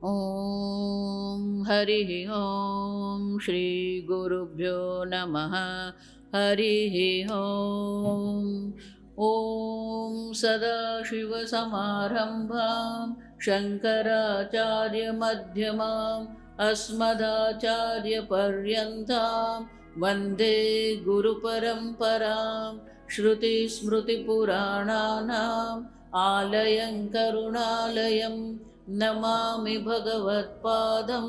ॐ हरिः ॐ श्रीगुरुभ्यो नमः। हरिः ॐ। ॐ सदाशिवसमारम्भां शङ्कराचार्यमध्यमाम् अस्मदाचार्यपर्यन्तां वन्दे गुरुपरम्परां। श्रुतिस्मृतिपुराणानाम् आलयं करुणालयं नमामि भगवत्पादं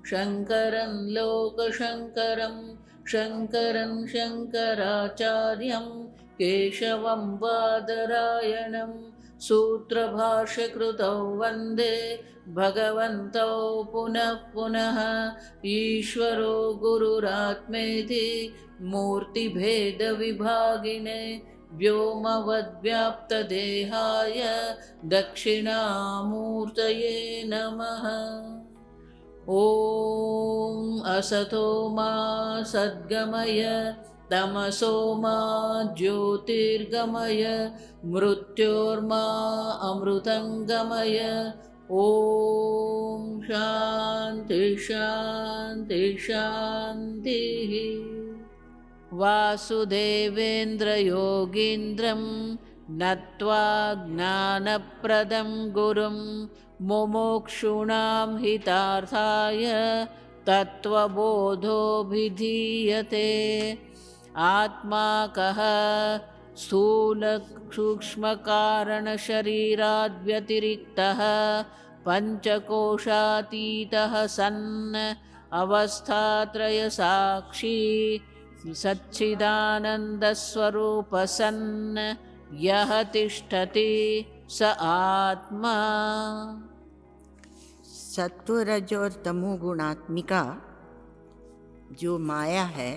शङ्करं लोकशङ्करं। शङ्करं शङ्कराचार्यं केशवं बादरायणं सूत्रभाष्यकृतौ वन्दे भगवन्तौ पुनः पुनः। ईश्वरो गुरुरात्मेति मूर्तिभेदविभागिने व्योमवद्व्याप्तदेहाय दक्षिणामूर्तये नमः। ॐ असतो मा सद्गमय तमसो मा ज्योतिर्गमय मृत्योर्मा अमृतङ्गमय। ॐ शान्ति शान्ति शान्तिः। वासुदेवेन्द्रयोगीन्द्रं नत्वा ज्ञानप्रदं गुरुं मुमुक्षूणां हितार्थाय तत्त्वबोधोऽभिधीयते। आत्मा कः स्थूलसूक्ष्मकारणशरीराद्व्यतिरिक्तः पञ्चकोशातीतः सन् अवस्थात्रयसाक्षी सच्चिदानन्दस्वरूपः सन् यः तिष्ठति स आत्मा। सत्व रज और तमो गुणात्मिका जो माया है,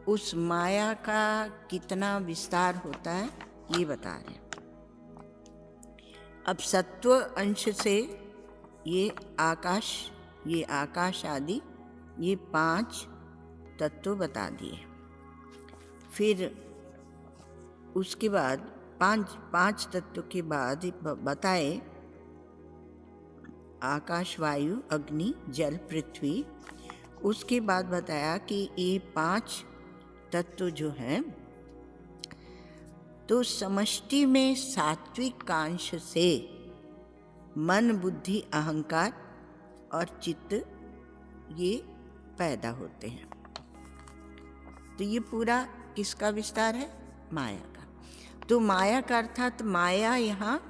उस माया का कितना विस्तार होता है ये बता रहे हैं। अब सत्व अंश से ये आकाश आदि ये 5 तत्व बता दिए। फिर उसके बाद पांच तत्व के बाद बताए आकाश, वायु, अग्नि, जल, पृथ्वी। उसके बाद बताया कि ये 5 तत्व जो हैं तो समष्टि में सात्विक कांश से मन, बुद्धि, अहंकार और चित्त ये पैदा होते हैं। तो ये पूरा किसका विस्तार है? माया का। तो माया का अर्थात माया यहाँ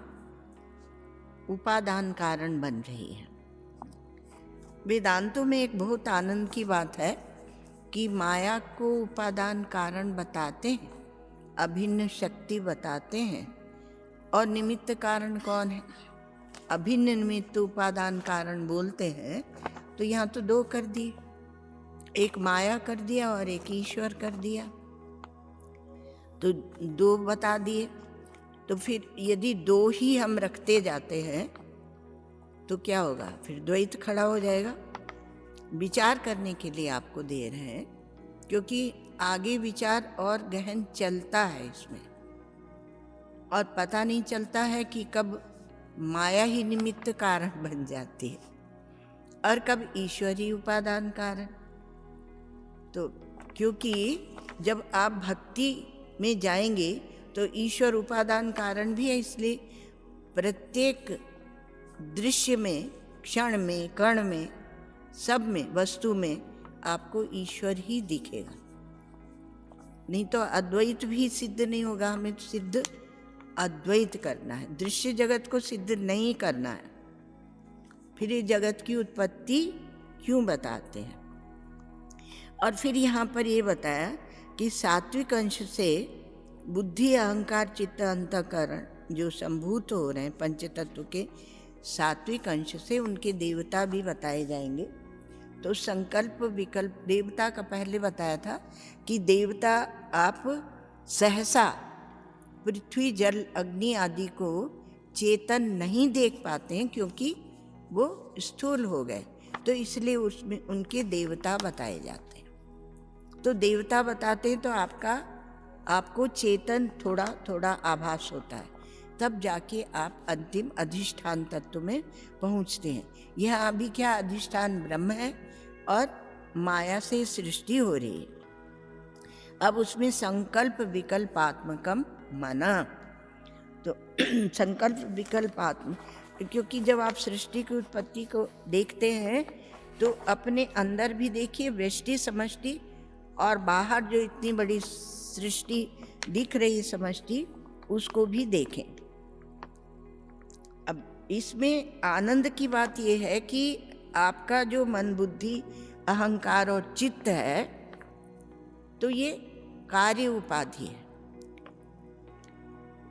उपादान कारण बन रही है। वेदांतों में एक बहुत आनंद की बात है कि माया को उपादान कारण बताते हैं, अभिन्न शक्ति बताते हैं। और निमित्त कारण कौन है? अभिन्न निमित्त उपादान कारण बोलते हैं। तो यहाँ तो 2 कर दिए, एक माया कर दिया और एक ईश्वर कर दिया, तो 2 बता दिए। तो फिर यदि 2 ही हम रखते जाते हैं तो क्या होगा? फिर द्वैत खड़ा हो जाएगा। विचार करने के लिए आपको दे रहे हैं, क्योंकि आगे विचार और गहन चलता है इसमें, और पता नहीं चलता है कि कब माया ही निमित्त कारण बन जाती है और कब ईश्वरी उपादान कारण। तो क्योंकि जब आप भक्ति में जाएंगे तो ईश्वर उपादान कारण भी है, इसलिए प्रत्येक दृश्य में, क्षण में, कण में, सब में, वस्तु में आपको ईश्वर ही दिखेगा। नहीं तो अद्वैत भी सिद्ध नहीं होगा। हमें तो सिद्ध अद्वैत करना है, दृश्य जगत को सिद्ध नहीं करना है। फिर ये जगत की उत्पत्ति क्यों बताते हैं? और फिर यहाँ पर ये बताया कि सात्विक अंश से बुद्धि, अहंकार, चित्त, अंतःकरण जो संभूत हो रहे हैं पंचतत्व के सात्विक अंश से, उनके देवता भी बताए जाएंगे। तो संकल्प विकल्प देवता का पहले बताया था कि देवता आप सहसा पृथ्वी, जल, अग्नि आदि को चेतन नहीं देख पाते हैं क्योंकि वो स्थूल हो गए, तो इसलिए उसमें उनके देवता बताए जाते हैं। तो देवता बताते हैं तो आपको चेतन थोड़ा थोड़ा आभास होता है। तब जाके आप अंतिम अधिष्ठान तत्व में पहुंचते हैं। यह अभी क्या अधिष्ठान ब्रह्म है और माया से सृष्टि हो रही है। अब उसमें संकल्प विकल्पात्मकम मना, तो संकल्प विकल्पात्म, क्योंकि जब आप सृष्टि की उत्पत्ति को देखते हैं तो अपने अंदर भी देखिए व्यष्टि समष्टि, और बाहर जो इतनी बड़ी सृष्टि दिख रही समष्टि, उसको भी देखें। अब इसमें आनंद की बात यह है कि आपका जो मन बुद्धि अहंकार और चित्त है, तो ये कार्य उपाधि है,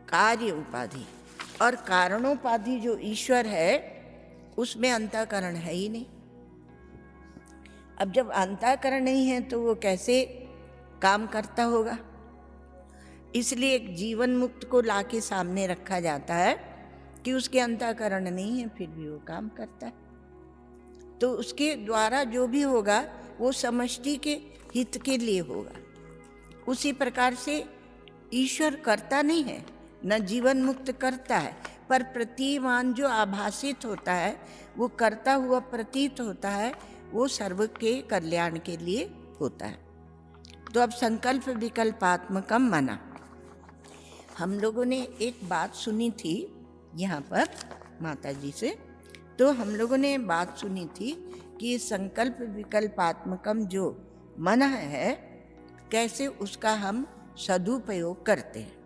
कार्य उपाधि, और कारणोपाधि जो ईश्वर है उसमें अंतःकरण है ही नहीं। अब जब अंतःकरण नहीं है तो वो कैसे काम करता होगा? इसलिए एक जीवन मुक्त को लाके सामने रखा जाता है कि उसके अंतःकरण नहीं है, फिर भी वो काम करता है। तो उसके द्वारा जो भी होगा वो समष्टि के हित के लिए होगा। उसी प्रकार से ईश्वर करता नहीं है, न जीवन मुक्त करता है, पर प्रतीयमान जो आभासित होता है, वो करता हुआ प्रतीत होता है, वो सर्व के कल्याण के लिए होता है। तो अब संकल्प विकल्पात्मकम मना, हम लोगों ने एक बात सुनी थी यहाँ पर माता जी से, तो हम लोगों ने बात सुनी थी कि संकल्प विकल्पात्मकम जो मन है, कैसे उसका हम सदुपयोग करते हैं।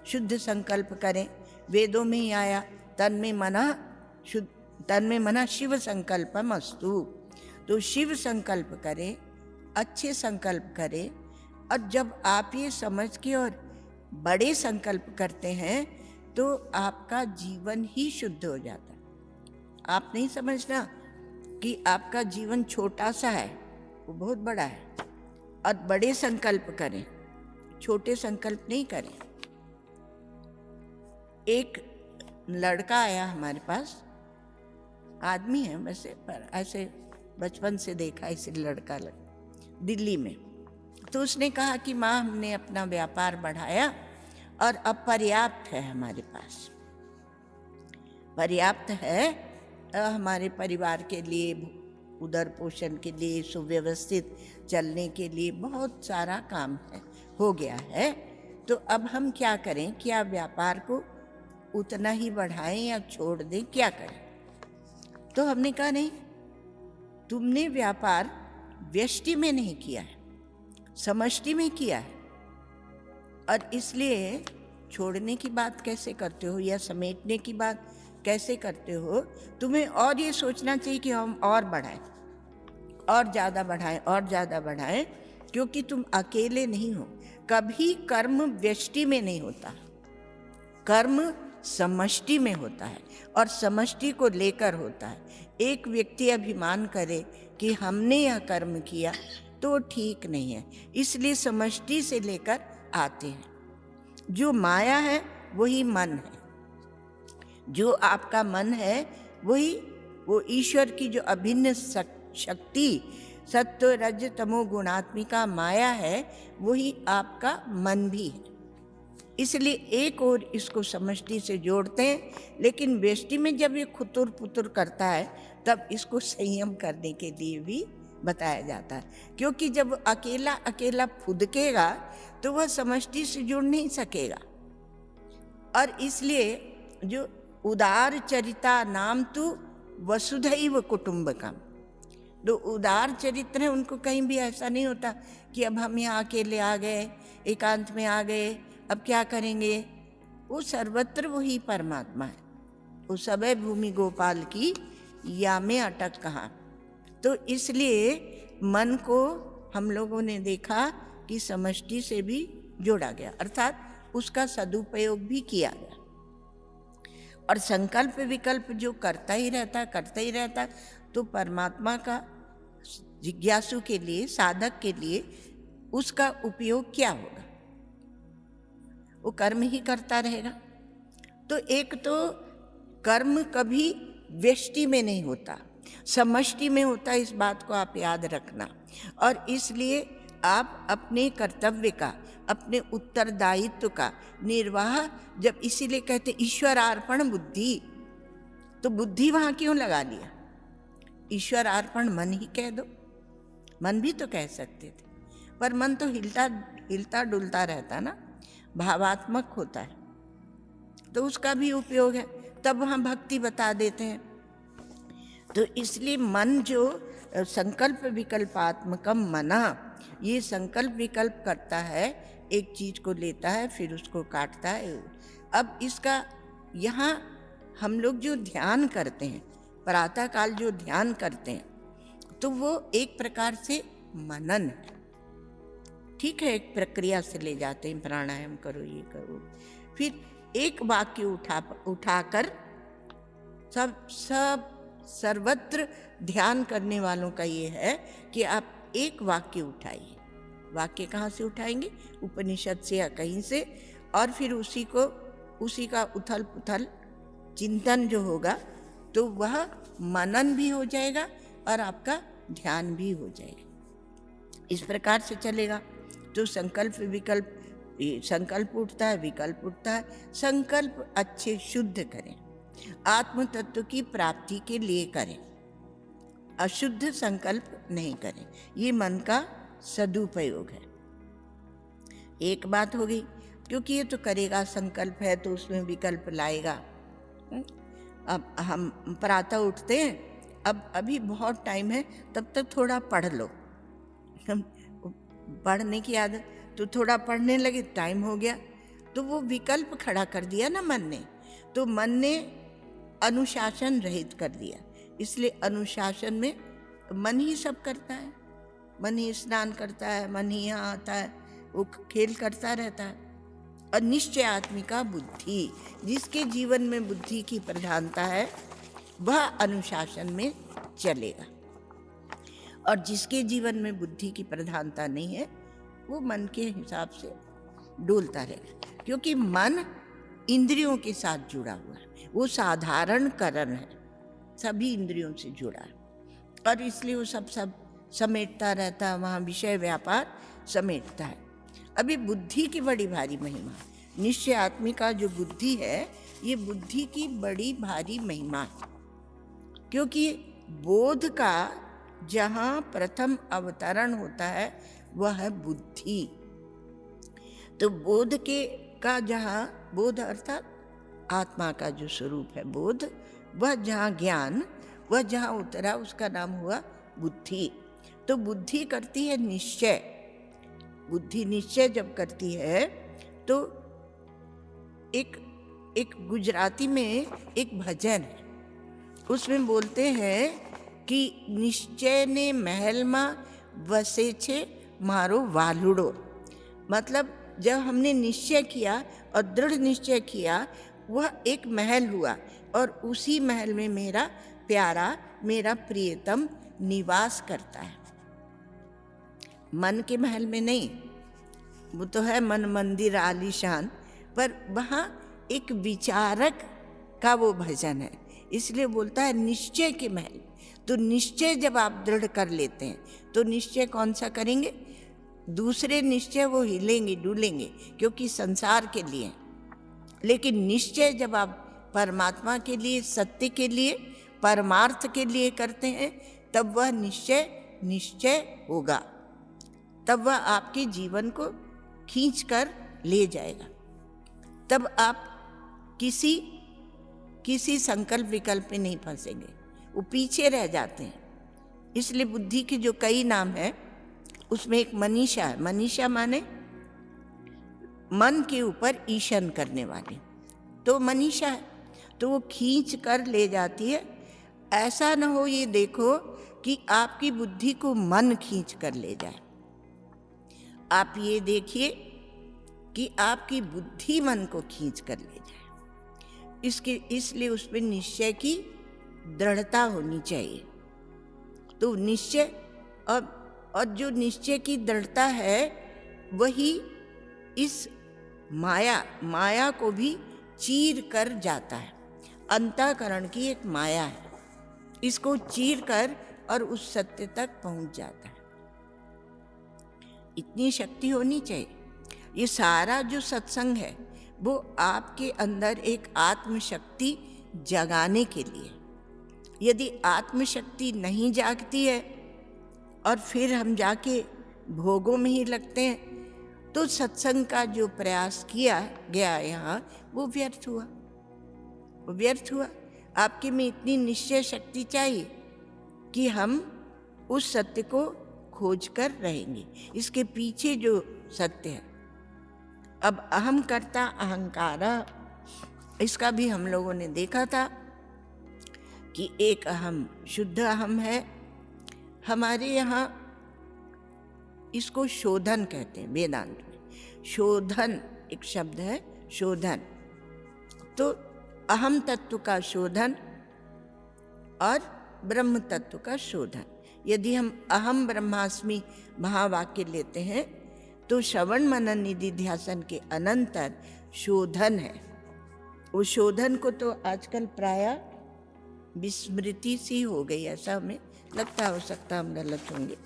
शुद्ध संकल्प करें, वेदों में ही आया तन्मे मना शिव संकल्पम अस्तु, तो शिव संकल्प करें, अच्छे संकल्प करें। और जब आप ये समझ के और बड़े संकल्प करते हैं तो आपका जीवन ही शुद्ध हो जाता है। आप नहीं समझना कि आपका जीवन छोटा सा है, वो बहुत बड़ा है। और बड़े संकल्प करें, छोटे संकल्प नहीं करें। एक लड़का आया हमारे पास, आदमी है वैसे, पर ऐसे बचपन से देखा इसे लड़का दिल्ली में। तो उसने कहा कि माँ, हमने अपना व्यापार बढ़ाया और अब पर्याप्त है, हमारे पास पर्याप्त है हमारे परिवार के लिए, उदर पोषण के लिए, सुव्यवस्थित चलने के लिए बहुत सारा काम है, हो गया है। तो अब हम क्या करें? क्या व्यापार को उतना ही बढ़ाएं या छोड़ दें, क्या करें? तो हमने कहा नहीं, तुमने व्यापार व्यष्टि में नहीं किया है, समष्टि में किया है, और इसलिए छोड़ने की बात कैसे करते हो या समेटने की बात कैसे करते हो? तुम्हें और ये सोचना चाहिए कि हम और बढ़ाएं, और ज़्यादा बढ़ाएं, और ज़्यादा बढ़ाएं, क्योंकि तुम अकेले नहीं हो। कभी कर्म व्यष्टि में नहीं होता, कर्म समष्टि में होता है, और समष्टि को लेकर होता है। एक व्यक्ति अभिमान करे कि हमने यह कर्म किया तो ठीक नहीं है, इसलिए समष्टि से लेकर आते हैं। जो माया है वही मन है, जो आपका मन है वही वो ईश्वर की जो अभिन्न शक्ति सत्व रज तमो गुणात्मिका माया है, वही आपका मन भी है। इसलिए एक और इसको समष्टि से जोड़ते हैं, लेकिन व्यष्टि में जब ये खुतुर पुतुर करता है तब इसको संयम करने के लिए भी बताया जाता है। क्योंकि जब अकेला अकेला फुदकेगा तो वह समष्टि से जुड़ नहीं सकेगा। और इसलिए जो उदार चरिता नाम तु वसुधैव कुटुंबकम, जो उदार चरित्र है उनको कहीं भी ऐसा नहीं होता कि अब हम यहाँ अकेले आ गए, एकांत में आ गए, अब क्या करेंगे। वो सर्वत्र वही परमात्मा है, वो सबे भूमि गोपाल की या में अटक कहाँ। तो इसलिए मन को हम लोगों ने देखा कि समष्टि से भी जोड़ा गया, अर्थात उसका सदुपयोग भी किया गया। और संकल्प विकल्प जो करता ही रहता, तो परमात्मा का जिज्ञासु के लिए, साधक के लिए उसका उपयोग क्या होगा? वो कर्म ही करता रहेगा। तो एक तो कर्म कभी व्यष्टि में नहीं होता, समष्टि में होता, इस बात को आप याद रखना। और इसलिए आप अपने कर्तव्य का, अपने उत्तरदायित्व का निर्वाह, जब इसीलिए कहते ईश्वरार्पण बुद्धि, तो बुद्धि वहां क्यों लगा लिया? ईश्वरार्पण मन ही कह दो, मन भी तो कह सकते थे, पर मन तो हिलता डुलता रहता ना, भावात्मक होता है, तो उसका भी उपयोग है, तब वहाँ भक्ति बता देते हैं। तो इसलिए मन जो संकल्प विकल्पात्मकम मना, ये संकल्प विकल्प करता है, एक चीज को लेता है फिर उसको काटता है। अब इसका यहाँ हम लोग जो ध्यान करते हैं, प्रातः काल जो ध्यान करते हैं, तो वो एक प्रकार से मनन है, ठीक है, एक प्रक्रिया से ले जाते हैं, प्राणायाम करो, ये करो, फिर एक वाक्य उठाकर सब सर्वत्र ध्यान करने वालों का ये है कि आप एक वाक्य उठाइए। वाक्य कहाँ से उठाएंगे? उपनिषद से या कहीं से, और फिर उसी का उथल पुथल चिंतन जो होगा, तो वह मनन भी हो जाएगा और आपका ध्यान भी हो जाएगा। इस प्रकार से चलेगा। तो संकल्प विकल्प, संकल्प उठता है, विकल्प उठता है। संकल्प अच्छे शुद्ध करें, आत्म तत्व की प्राप्ति के लिए करें, अशुद्ध संकल्प नहीं करें, ये मन का सदुपयोग है। एक बात हो गई, क्योंकि ये तो करेगा, संकल्प है तो उसमें विकल्प लाएगा। अब हम प्रातः उठते हैं, अब अभी बहुत टाइम है, तब तक थोड़ा पढ़ लो, पढ़ने की आदत, तो थोड़ा पढ़ने लगे, टाइम हो गया, तो वो विकल्प खड़ा कर दिया ना मन ने, तो मन ने अनुशासन रहित कर दिया। इसलिए अनुशासन में मन ही सब करता है, मन ही स्नान करता है, मन ही यहाँ आता है, वो खेल करता रहता है। और निश्चयात्मिका बुद्धि, जिसके जीवन में बुद्धि की प्रधानता है, वह अनुशासन में चलेगा, और जिसके जीवन में बुद्धि की प्रधानता नहीं है, वो मन के हिसाब से डोलता रहेगा। क्योंकि मन इंद्रियों के साथ जुड़ा हुआ है, वो साधारण करण है, सभी इंद्रियों से जुड़ा है, और इसलिए वो सब समेटता रहता है, वहाँ विषय व्यापार समेटता है। अभी बुद्धि की बड़ी भारी महिमा, निश्चय आत्मिका जो बुद्धि है, ये बुद्धि की बड़ी भारी महिमा है। क्योंकि बोध का जहाँ प्रथम अवतरण होता है, वह है बुद्धि। तो बोध का जहाँ, बोध अर्थात आत्मा का जो स्वरूप है बोध, वह जहाँ ज्ञान, वह जहाँ उतरा, उसका नाम हुआ बुद्धि। तो बुद्धि करती है निश्चय, बुद्धि निश्चय जब करती है, तो एक गुजराती में एक भजन है, उसमें बोलते हैं कि निश्चय ने महल में वसे छे मारो वालुड़ो। मतलब जब हमने निश्चय किया और दृढ़ निश्चय किया, वह एक महल हुआ, और उसी महल में मेरा प्यारा, मेरा प्रियतम निवास करता है। मन के महल में नहीं, वो तो है मन मंदिर आलीशान, पर वहाँ एक विचारक का वो भजन है, इसलिए बोलता है निश्चय के महल। तो निश्चय जब आप दृढ़ कर लेते हैं, तो निश्चय कौन सा करेंगे? दूसरे निश्चय वो हिलेंगे डुलेंगे, क्योंकि संसार के लिए। लेकिन निश्चय जब आप परमात्मा के लिए, सत्य के लिए, परमार्थ के लिए करते हैं, तब वह निश्चय होगा, तब वह आपके जीवन को खींच कर ले जाएगा। तब आप किसी संकल्प विकल्प में नहीं फंसेंगे, वो पीछे रह जाते हैं। इसलिए बुद्धि के जो कई नाम है, उसमें एक मनीषा है। मनीषा माने मन के ऊपर ईशन करने वाली, तो मनीषा है, तो वो खींच कर ले जाती है। ऐसा न हो ये देखो कि आपकी बुद्धि को मन खींच कर ले जाए। आप ये देखिए कि आपकी बुद्धि मन को खींच कर ले जाए। इसलिए उसमें निश्चय की दृढ़ता होनी चाहिए। तो निश्चय और जो निश्चय की दृढ़ता है, वही इस माया को भी चीर कर जाता है। अंतःकरण की एक माया है, इसको चीर कर और उस सत्य तक पहुंच जाता है। इतनी शक्ति होनी चाहिए। ये सारा जो सत्संग है वो आपके अंदर एक आत्मशक्ति जगाने के लिए। यदि आत्मशक्ति नहीं जागती है और फिर हम जाके भोगों में ही लगते हैं, तो सत्संग का जो प्रयास किया गया यहाँ वो व्यर्थ हुआ, वो व्यर्थ हुआ। आपके में इतनी निश्चय शक्ति चाहिए कि हम उस सत्य को खोज कर रहेंगे, इसके पीछे जो सत्य है। अब अहम कर्ता अहंकारा, इसका भी हम लोगों ने देखा था कि एक अहम शुद्ध अहम है। हमारे यहाँ इसको शोधन कहते हैं, वेदांत में शोधन एक शब्द है, शोधन। तो अहम तत्व का शोधन और ब्रह्म तत्व का शोधन। यदि हम अहम ब्रह्मास्मि महावाक्य लेते हैं तो श्रवण मनन निधि ध्यासन के अनंतर शोधन है। वो शोधन को तो आजकल प्राय विस्मृति सी हो गई, ऐसा हमें लगता, हो सकता हम गलत होंगे।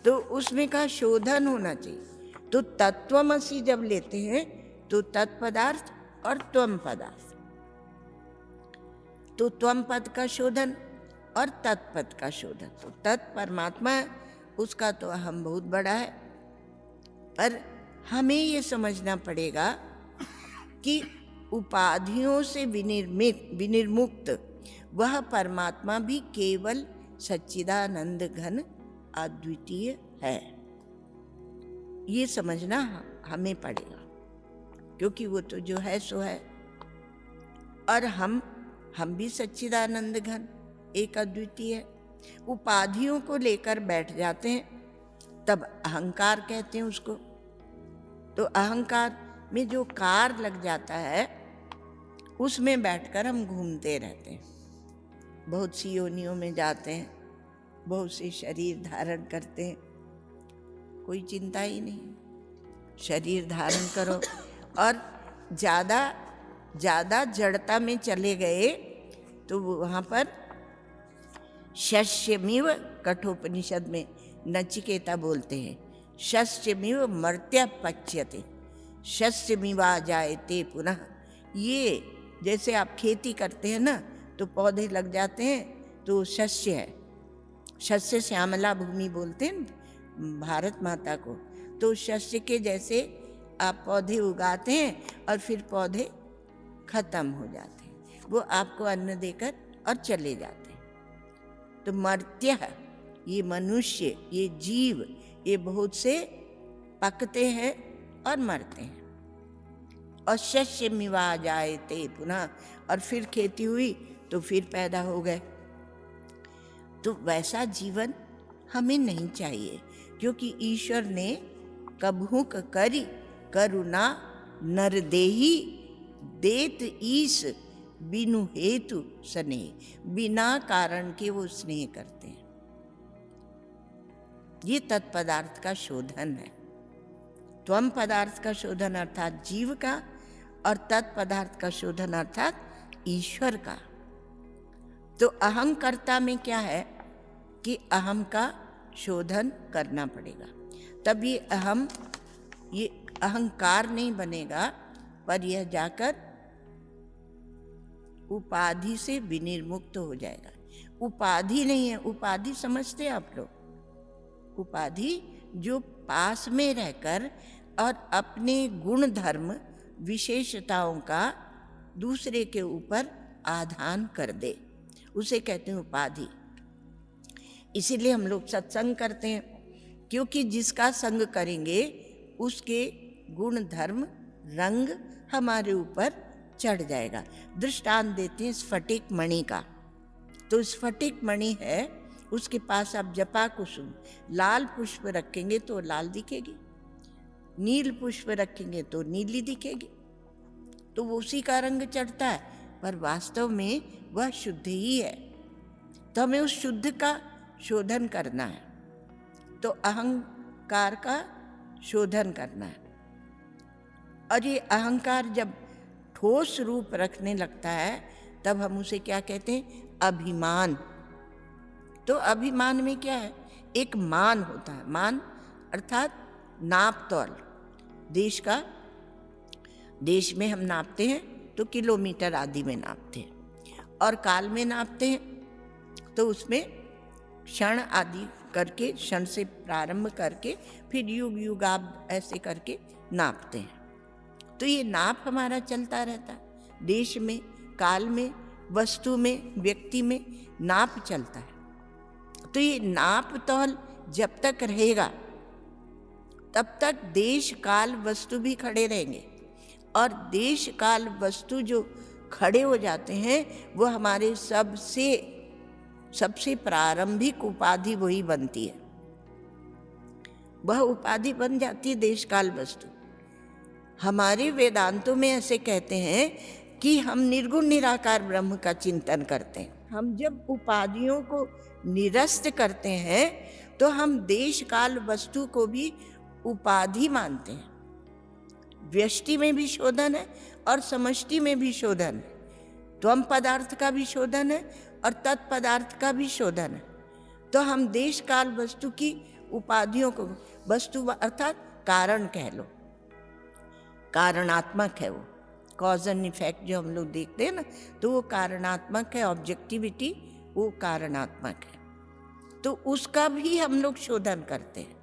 तो उसमें का शोधन होना चाहिए। तो तत्वमसि जब लेते हैं तो तत्पदार्थ और त्वम पदार्थ, तो त्वम पद का शोधन और तत्पद का शोधन। तो तत् परमात्मा है, उसका तो अहम बहुत बड़ा है, पर हमें ये समझना पड़ेगा कि उपाधियों से विनिर्मुक्त वह परमात्मा भी केवल सच्चिदानंद घन अद्वितीय है। ये समझना हमें पड़ेगा, क्योंकि वो तो जो है सो है, और हम भी सच्चिदानंद घन एक अद्वितीय है। उपाधियों को लेकर बैठ जाते हैं, तब अहंकार कहते हैं उसको। तो अहंकार में जो कार लग जाता है, उसमें बैठकर हम घूमते रहते हैं, बहुत सी योनियों में जाते हैं, बहुत से शरीर धारण करते हैं, कोई चिंता ही नहीं। शरीर धारण करो और ज़्यादा जड़ता में चले गए तो वहाँ पर शस्यमिव, कठोपनिषद में नचिकेता बोलते हैं, शस्यमिव मर्त्य पच्यते शस्यमिवा जायते पुनः। ये जैसे आप खेती करते हैं ना, तो पौधे लग जाते हैं तो शस्य है, शस्य श्यामला भूमि बोलते हैं भारत माता को। तो शस्य के जैसे आप पौधे उगाते हैं और फिर पौधे खत्म हो जाते हैं, वो आपको अन्न देकर और चले जाते हैं। तो मर्त्य, ये मनुष्य, ये जीव, ये बहुत से पकते हैं और मरते हैं। और शस्य मिवा जायते पुनः, और फिर खेती हुई तो फिर पैदा हो गए। तो वैसा जीवन हमें नहीं चाहिए, क्योंकि ईश्वर ने कभुक करी करुणा नरदेही देत ईस बिनु हेतु स्नेह। बिना कारण के वो स्नेह करते हैं। ये तत्पदार्थ का शोधन है। त्वम पदार्थ का शोधन अर्थात जीव का, और तत्पदार्थ का शोधन अर्थात ईश्वर का। तो अहंकर्ता में क्या है कि अहम का शोधन करना पड़ेगा, तब ये अहंकार नहीं बनेगा, पर यह जाकर उपाधि से विनिर्मुक्त हो जाएगा। उपाधि नहीं है, उपाधि समझते आप लोग, उपाधि जो पास में रहकर और अपने गुण धर्म विशेषताओं का दूसरे के ऊपर आधान कर दे, उसे कहते हैं उपाधि। इसीलिए हम लोग सत्संग करते हैं, क्योंकि जिसका संग करेंगे उसके गुण धर्म रंग हमारे ऊपर चढ़ जाएगा। दृष्टांत देते हैं स्फटिक मणि का। तो स्फटिक मणि है, उसके पास आप जपा कुसुम लाल पुष्प रखेंगे तो लाल दिखेगी, नील पुष्प रखेंगे तो नीली दिखेगी, तो वो उसी का रंग चढ़ता है, पर वास्तव में वह शुद्ध ही है। तो हमें उस शुद्ध का शोधन करना है, तो अहंकार का शोधन करना है। और ये अहंकार जब ठोस रूप रखने लगता है, तब हम उसे क्या कहते हैं? अभिमान। तो अभिमान में क्या है? एक मान होता है, मान अर्थात नाप तौल देश का, देश में हम नापते हैं तो किलोमीटर आदि में नापते हैं, और काल में नापते हैं तो उसमें क्षण आदि करके, क्षण से प्रारंभ करके फिर युग युगाब ऐसे करके नापते हैं। तो ये नाप हमारा चलता रहता है, देश में, काल में, वस्तु में, व्यक्ति में नाप चलता है। तो ये नाप तौल जब तक रहेगा तब तक देश काल वस्तु भी खड़े रहेंगे, और देश काल वस्तु जो खड़े हो जाते हैं वो हमारे सबसे प्रारंभिक उपाधि वही बनती है। वह उपाधि बन जाती है देश काल वस्तु। हमारे वेदांतों में ऐसे कहते हैं कि हम निर्गुण निराकार ब्रह्म का चिंतन करते हैं। हम जब उपाधियों को निरस्त करते हैं तो हम देश काल वस्तु को भी उपाधि मानते हैं। व्यष्टि में भी शोधन है और समष्टि में भी शोधन है, त्वम पदार्थ का भी शोधन है और तत्पदार्थ का भी शोधन है। तो हम देश काल वस्तु की उपाधियों को, वस्तु अर्थात कारण कह लो, कारणात्मक है वो, कॉज एंड इफेक्ट जो हम लोग देखते हैं ना, तो वो कारणात्मक है, ऑब्जेक्टिविटी वो कारणात्मक है। तो उसका भी हम लोग शोधन करते हैं,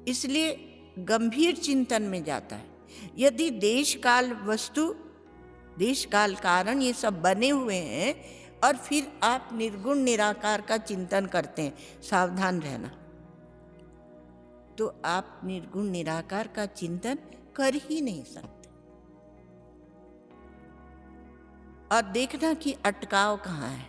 इसलिए गंभीर चिंतन में जाता है। यदि देश काल वस्तु, देश काल कारण ये सब बने हुए हैं और फिर आप निर्गुण निराकार का चिंतन करते हैं, सावधान रहना, तो आप निर्गुण निराकार का चिंतन कर ही नहीं सकते। और देखना कि अटकाव कहाँ है।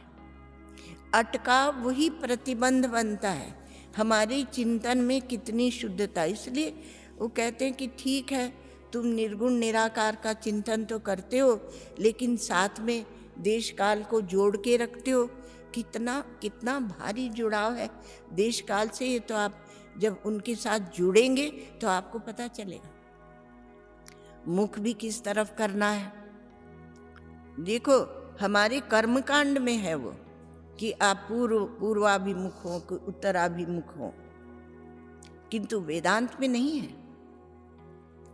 अटकाव वही प्रतिबंध बनता है हमारे चिंतन में कितनी शुद्धता। इसलिए वो कहते हैं कि ठीक है, तुम निर्गुण निराकार का चिंतन तो करते हो, लेकिन साथ में देश काल को जोड़ के रखते हो। कितना भारी जुड़ाव है देश काल से। ये तो आप जब उनके साथ जुड़ेंगे तो आपको पता चलेगा। मुख भी किस तरफ करना है, देखो हमारे कर्मकांड में है वो कि आप पूर्वाभिमुख हो कि उत्तराभिमुख हो, किंतु वेदांत में नहीं है।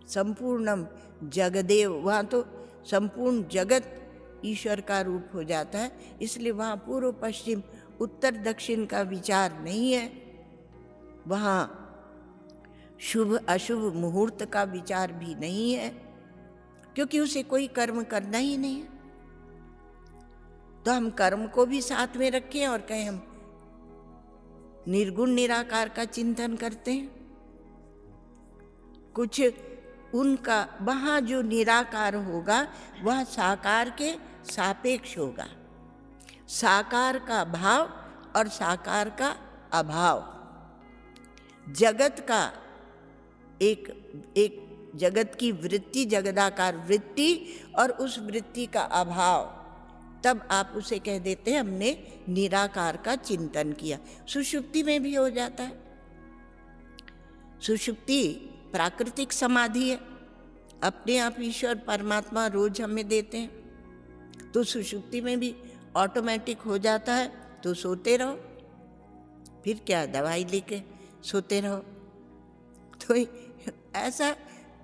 संपूर्णम जगदेव, वहाँ तो संपूर्ण जगत ईश्वर का रूप हो जाता है, इसलिए वहाँ पूर्व पश्चिम उत्तर दक्षिण का विचार नहीं है। वहाँ शुभ अशुभ मुहूर्त का विचार भी नहीं है, क्योंकि उसे कोई कर्म करना ही नहीं है। तो हम कर्म को भी साथ में रखें और कहें हम निर्गुण निराकार का चिंतन करते हैं। कुछ उनका वहाँ जो निराकार होगा वह साकार के सापेक्ष होगा। साकार का भाव और साकार का अभाव, जगत का एक जगत की वृत्ति, जगदाकार वृत्ति और उस वृत्ति का अभाव, तब आप उसे कह देते हैं हमने निराकार का चिंतन किया। सुषुप्ति में भी हो जाता है। सुषुप्ति प्राकृतिक समाधि है, अपने आप ईश्वर परमात्मा रोज हमें देते हैं, तो सुषुप्ति में भी ऑटोमेटिक हो जाता है। तो सोते रहो, फिर क्या दवाई लेके सोते रहो। तो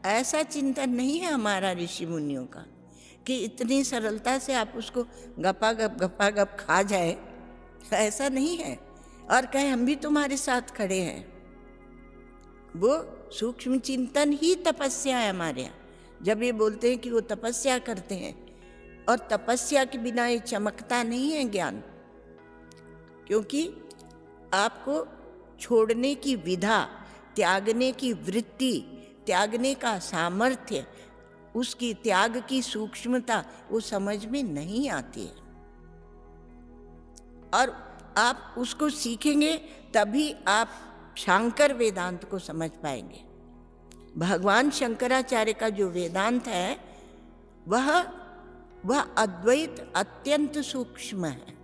ऐसा चिंतन नहीं है हमारा ऋषि मुनियों का कि इतनी सरलता से आप उसको गपागप खा जाए, ऐसा नहीं है। और कहें हम भी तुम्हारे साथ खड़े हैं। वो सूक्ष्म चिंतन ही तपस्या है हमारे यहाँ। जब ये बोलते हैं कि वो तपस्या करते हैं, और तपस्या के बिना ये चमकता नहीं है ज्ञान, क्योंकि आपको छोड़ने की विधा, त्यागने की वृत्ति, त्यागने का सामर्थ्य, उसकी त्याग की सूक्ष्मता वो समझ में नहीं आती है। और आप उसको सीखेंगे तभी आप शांकर वेदांत को समझ पाएंगे। भगवान शंकराचार्य का जो वेदांत है वह अद्वैत अत्यंत सूक्ष्म है।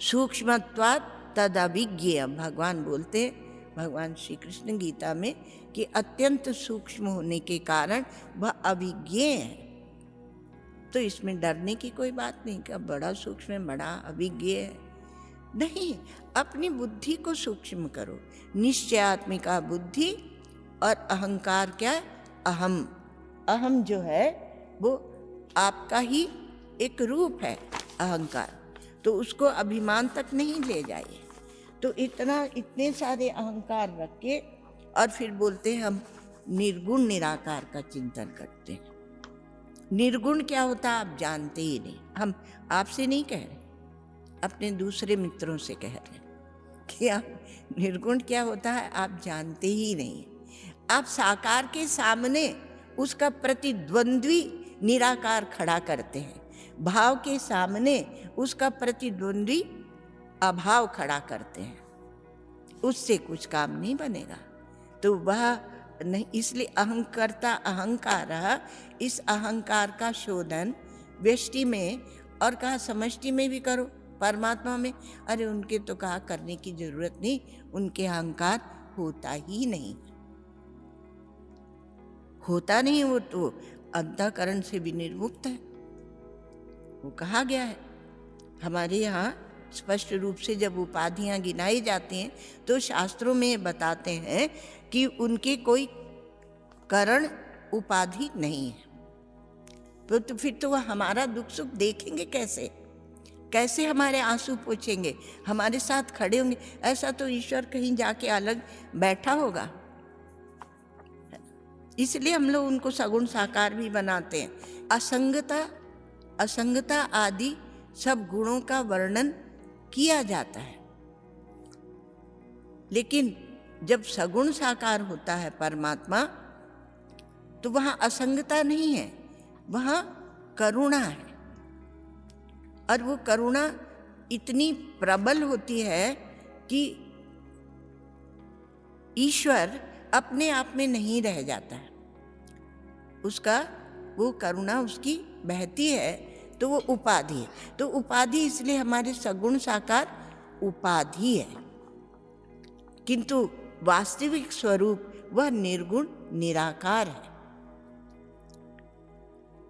सूक्ष्मत्वात् तदभिज्ञेय, भगवान बोलते हैं, भगवान श्री कृष्ण गीता में, कि अत्यंत सूक्ष्म होने के कारण वह अभिज्ञेय है। तो इसमें डरने की कोई बात नहीं कि बड़ा सूक्ष्म है, बड़ा अभिज्ञेय है। नहीं, अपनी बुद्धि को सूक्ष्म करो। निश्चयात्मिका बुद्धि और अहंकार क्या है? अहम। अहम जो है वो आपका ही एक रूप है अहंकार, तो उसको अभिमान तक नहीं ले जाइए। तो इतने सारे अहंकार रख के और फिर बोलते हैं हम निर्गुण निराकार का चिंतन करते हैं। निर्गुण क्या होता है आप जानते ही नहीं। हम आपसे नहीं कह रहे, अपने दूसरे मित्रों से कह रहे हैं कि आप निर्गुण क्या होता है आप जानते ही नहीं। आप साकार के सामने उसका प्रतिद्वंद्वी निराकार खड़ा करते हैं, भाव के सामने उसका प्रतिद्वंद्वी अभाव खड़ा करते हैं, उससे कुछ काम नहीं बनेगा। तो वह नहीं, इसलिए अहंकर्ता अहंकार, इस अहंकार का शोधन व्यष्टि में और कहा समष्टि में भी करो, परमात्मा में। अरे उनके तो कहा करने की जरूरत नहीं, उनके अहंकार होता ही नहीं, होता नहीं, वो तो अंतःकरण से भी निर्मुक्त है। वो कहा गया है हमारे यहाँ स्पष्ट रूप से, जब उपाधियां गिनाई जाती हैं तो शास्त्रों में बताते हैं कि उनके कोई करण उपाधि नहीं है। तो फिर तो वह हमारा दुख सुख देखेंगे कैसे? कैसे हमारे आंसू पोंछेंगे, हमारे साथ खड़े होंगे? ऐसा तो ईश्वर कहीं जाके अलग बैठा होगा। इसलिए हम लोग उनको सगुण साकार भी बनाते हैं। असंगता आदि सब गुणों का वर्णन किया जाता है, लेकिन जब सगुण साकार होता है परमात्मा तो वहां असंगता नहीं है, वहां करुणा है। और वो करुणा इतनी प्रबल होती है कि ईश्वर अपने आप में नहीं रह जाता है, उसका वो करुणा उसकी बहती है, तो वो उपाधि है। तो उपाधि इसलिए हमारे सगुण साकार उपाधि है, किंतु वास्तविक स्वरूप वह निर्गुण निराकार है।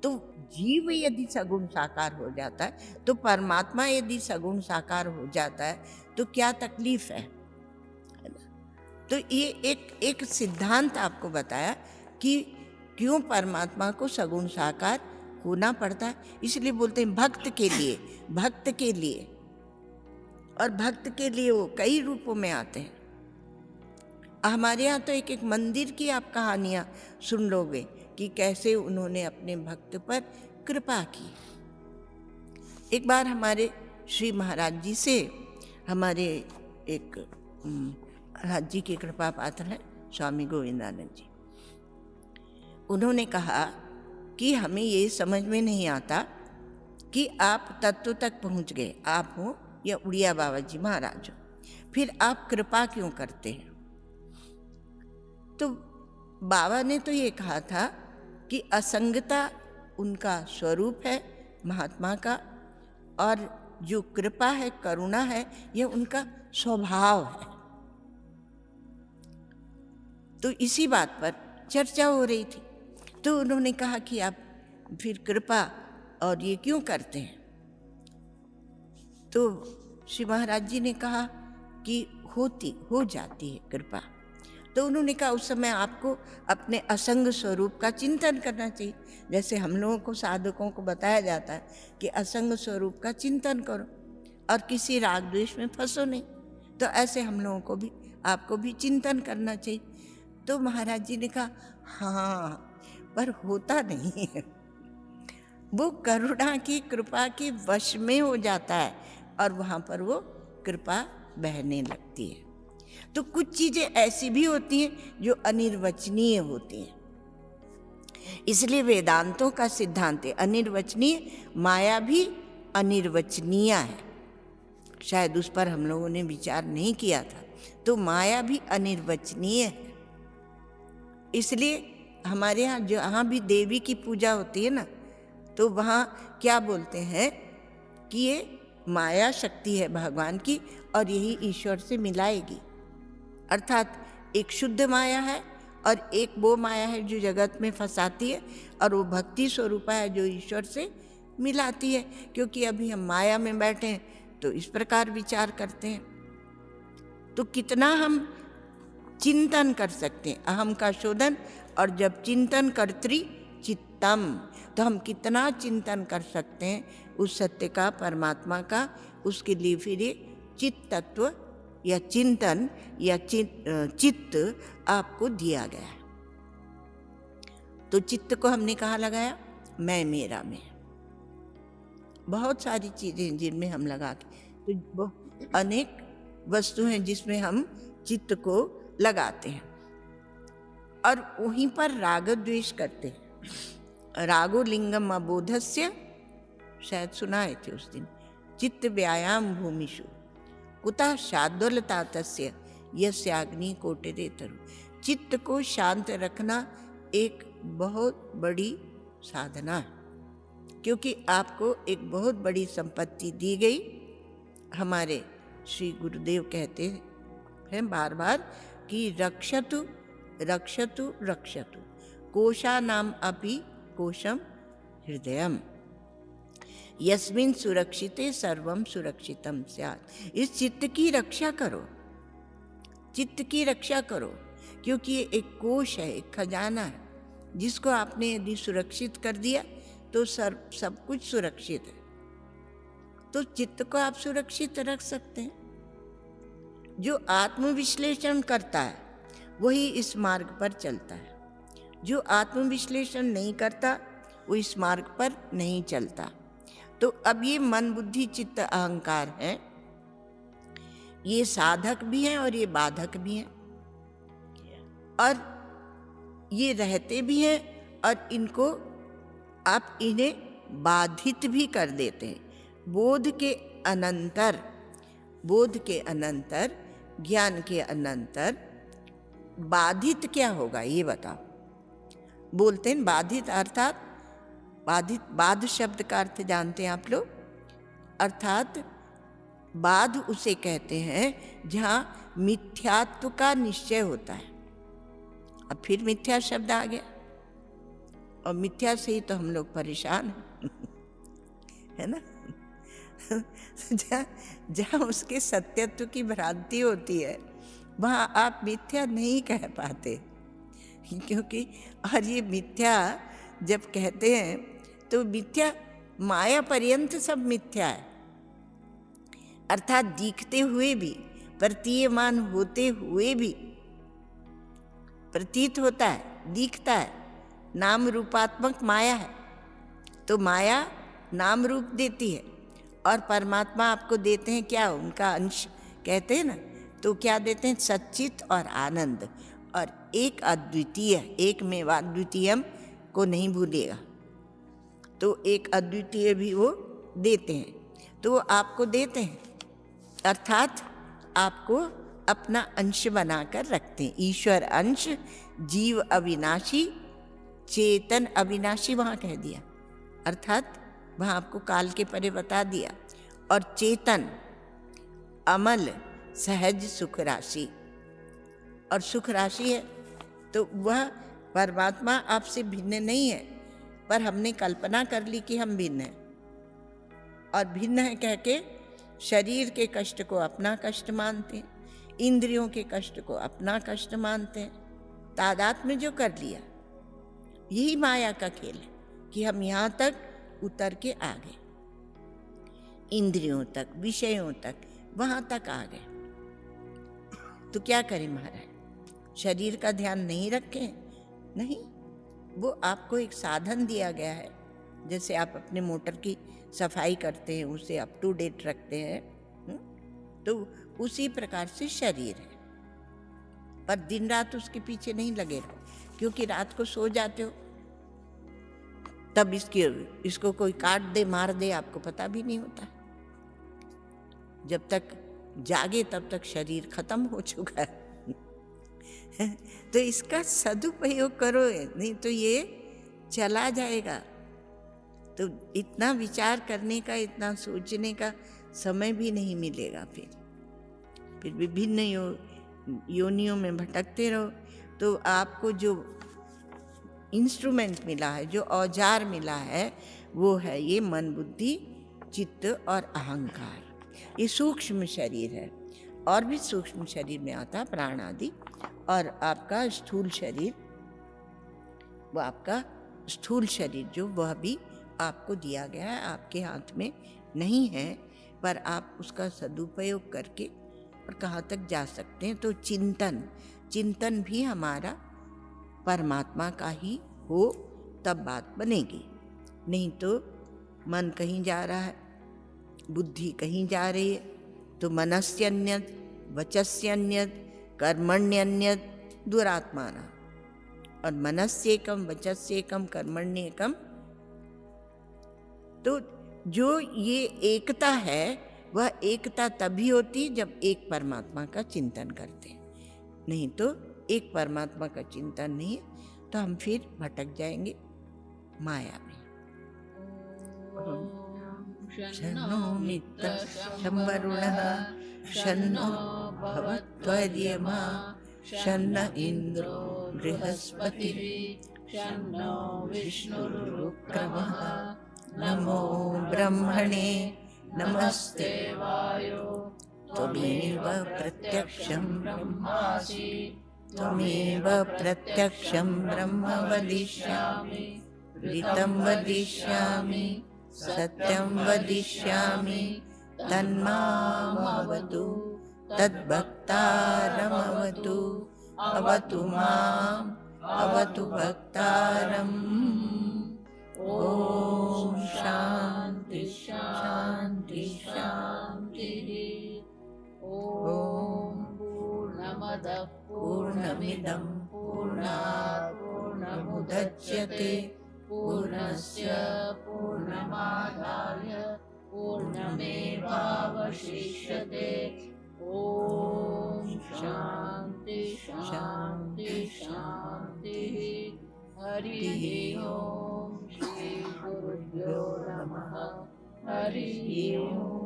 तो जीव यदि सगुण साकार हो जाता है, तो परमात्मा यदि सगुण साकार हो जाता है, तो क्या तकलीफ है? तो ये एक सिद्धांत आपको बताया कि क्यों परमात्मा को सगुण साकार होना पड़ता है। इसलिए बोलते हैं भक्त के लिए, भक्त के लिए। और भक्त के लिए वो कई रूपों में आते हैं। हमारे यहाँ तो एक एक मंदिर की आप कहानियाँ सुन लोगे कि कैसे उन्होंने अपने भक्त पर कृपा की। एक बार हमारे श्री महाराज जी से, हमारे एक महाराज जी के कृपा पात्र हैं स्वामी गोविंदानंद जी, उन्होंने कहा कि हमें ये समझ में नहीं आता कि आप तत्व तक पहुँच गए, आप हो या उड़िया बाबा जी महाराज हो, फिर आप कृपा क्यों करते हैं? तो बाबा ने तो ये कहा था कि असंगता उनका स्वरूप है महात्मा का, और जो कृपा है, करुणा है, यह उनका स्वभाव है। तो इसी बात पर चर्चा हो रही थी। तो उन्होंने कहा कि आप फिर कृपा और ये क्यों करते हैं? तो श्री महाराज जी ने कहा कि हो जाती है कृपा। तो उन्होंने कहा उस समय आपको अपने असंग स्वरूप का चिंतन करना चाहिए। जैसे हम लोगों को साधकों को बताया जाता है कि असंग स्वरूप का चिंतन करो और किसी राग द्वेष में फंसो नहीं, तो ऐसे हम लोगों को भी, आपको भी चिंतन करना चाहिए। तो महाराज जी ने कहा हाँ, पर होता नहीं है। वो करुणा की कृपा के वश में हो जाता है और वहाँ पर वो कृपा बहने लगती है। तो कुछ चीजें ऐसी भी होती हैं जो अनिर्वचनीय होती हैं। इसलिए वेदांतों का सिद्धांत है अनिर्वचनीय, माया भी अनिर्वचनीय है। शायद उस पर हम लोगों ने विचार नहीं किया था। तो माया भी अनिर्वचनीय है। इसलिए हमारे यहाँ जहाँ भी देवी की पूजा होती है ना, तो वहाँ क्या बोलते हैं कि ये माया शक्ति है भगवान की और यही ईश्वर से मिलाएगी। अर्थात एक शुद्ध माया है और एक वो माया है जो जगत में फंसाती है, और वो भक्ति स्वरूपा है जो ईश्वर से मिलाती है। क्योंकि अभी हम माया में बैठे हैं तो इस प्रकार विचार करते हैं। तो कितना हम चिंतन कर सकते हैं, अहम का शोधन, और जब चिंतन कर्तृ चित्तम, तो हम कितना चिंतन कर सकते हैं उस सत्य का, परमात्मा का। उसके लिए फिर ये चित्त तत्व या चिंतन या चित्त आपको दिया गया है। तो चित्त को हमने कहाँ लगाया? मैं मेरा में। बहुत सारी चीजें जिनमें हम लगा के, तो अनेक वस्तु हैं जिसमें हम चित्त को लगाते हैं, और वहीं पर राग द्वेष करते हैं। रागो लिंगम अबोधस्य, शायद सुनाए थे उस दिन, चित्त व्यायाम भूमिषु कुतः शाद्वलता तस्य यस्याग्नि कोटरे तरु। चित्त को शांत रखना एक बहुत बड़ी साधना है, क्योंकि आपको एक बहुत बड़ी संपत्ति दी गई। हमारे श्री गुरुदेव कहते हैं बार बार कि रक्षतु रक्षतु रक्षतु कोशानाम अपि कोशम हृदयम यस्मिन् सुरक्षिते सर्वम सुरक्षितम स्यात्। इस चित्त की रक्षा करो, चित्त की रक्षा करो, क्योंकि ये एक कोश है, एक खजाना है, जिसको आपने यदि सुरक्षित कर दिया तो सब कुछ सुरक्षित है। तो चित्त को आप सुरक्षित रख सकते हैं। जो आत्मविश्लेषण करता है वही इस मार्ग पर चलता है, जो आत्मविश्लेषण नहीं करता वो इस मार्ग पर नहीं चलता। तो अब ये मन बुद्धि चित्त अहंकार है, ये साधक भी हैं और ये बाधक भी हैं, और ये रहते भी हैं, और इनको आप इन्हें बाधित भी कर देते हैं। बोध के अनंतर ज्ञान के अनंतर बाधित क्या होगा ये बताओ। बोलते हैं बाधित, अर्थात बाध शब्द का अर्थ जानते हैं आप लोग? अर्थात बाध उसे कहते हैं जहाँ मिथ्यात्व का निश्चय होता है। अब फिर मिथ्या शब्द आ गया, और मिथ्या से ही तो हम लोग परेशान हैं है ना। जहाँ उसके सत्यत्व की भ्रांति होती है वहाँ आप मिथ्या नहीं कह पाते, क्योंकि और ये मिथ्या जब कहते हैं तो मिथ्या माया पर्यंत सब मिथ्या है, अर्थात दिखते हुए भी, प्रतीयमान होते हुए भी, प्रतीत होता है, दिखता है, नाम रूपात्मक माया है। तो माया नाम रूप देती है, और परमात्मा आपको देते हैं क्या? उनका अंश कहते हैं ना, तो क्या देते हैं? सच्चित और आनंद, और एक अद्वितीय, एक मेवाद्वितीयम को नहीं भूलेगा, तो एक अद्वितीय भी वो देते हैं। तो वो आपको देते हैं, अर्थात आपको अपना अंश बनाकर रखते हैं। ईश्वर अंश, जीव अविनाशी, चेतन अविनाशी वहाँ कह दिया, अर्थात वहाँ आपको काल के परे बता दिया, और चेतन अमल सहज सुख राशि, और सुख राशि है। तो वह परमात्मा आपसे भिन्न नहीं है, पर हमने कल्पना कर ली कि हम भिन्न हैं, और भिन्न है कह के शरीर के कष्ट को अपना कष्ट मानते हैं, इंद्रियों के कष्ट को अपना कष्ट मानते हैं। तादात्म्य जो कर लिया, यही माया का खेल है कि हम यहाँ तक उतर के आ गए, इंद्रियों तक, विषयों तक, वहाँ तक आ गए। तो क्या करें महाराज? शरीर का ध्यान नहीं रखें? नहीं, वो आपको एक साधन दिया गया है। जैसे आप अपने मोटर की सफाई करते हैं, उसे अप टू डेट रखते हैं, तो उसी प्रकार से शरीर है। पर दिन रात उसके पीछे नहीं लगे रहो, क्योंकि रात को सो जाते हो, तब इसको कोई काट दे, मार दे, आपको पता भी नहीं होता। जब तक जागे तब तक शरीर खत्म हो चुका है। तो इसका सदुपयोग करो, नहीं तो ये चला जाएगा। तो इतना विचार करने का, इतना सोचने का समय भी नहीं मिलेगा। फिर विभिन्न योनियों में भटकते रहो। तो आपको जो इंस्ट्रूमेंट मिला है, जो औजार मिला है, वो है ये मन बुद्धि चित्त और अहंकार। ये सूक्ष्म शरीर है। और भी सूक्ष्म शरीर में आता है प्राण आदि, और आपका स्थूल शरीर, वो आपका स्थूल शरीर जो वह भी आपको दिया गया है, आपके हाथ में नहीं है, पर आप उसका सदुपयोग करके और कहाँ तक जा सकते हैं। तो चिंतन भी हमारा परमात्मा का ही हो तब बात बनेगी, नहीं तो मन कहीं जा रहा है, बुद्धि कहीं जा रही है, तो मनस्यन्यत वचस्यन्यत कर्मण्यन्यत दुरात्माना। और मनस्येकम वचस्येकम कर्मण्येकम, तो जो ये एकता है वह एकता तभी होती जब एक परमात्मा का चिंतन करते हैं, नहीं तो एक परमात्मा का चिंतन नहीं तो हम फिर भटक जाएंगे माया में। शन्नो मित्रः शं वरुणः शन्नो भवत्वर्यमा शन्न इन्द्रो बृहस्पतिः शन्नो विष्णुरुक्रमः नमो ब्रह्मणे नमस्ते वायो त्वमेव प्रत्यक्षं ब्रह्मासि त्वमेव प्रत्यक्षं ब्रह्म वदिष्यामि ऋतं वदिष्यामि सत्यं वदिष्यामि तन्मामवतु तद्भक्तारमवतु अवतु माम् अवतु भक्तारम्। ओम शांति शांति शांति। ओम पूर्णमदः पूर्णमिदं पूर्णात् पूर्णमुदच्यते पूर्णस्य पूर्णमादाय पूर्णमेवावशिष्यते। ओम शांति शांति शांति। हरि ओम। श्री गुरुभ्यो नमः। हरि ओम।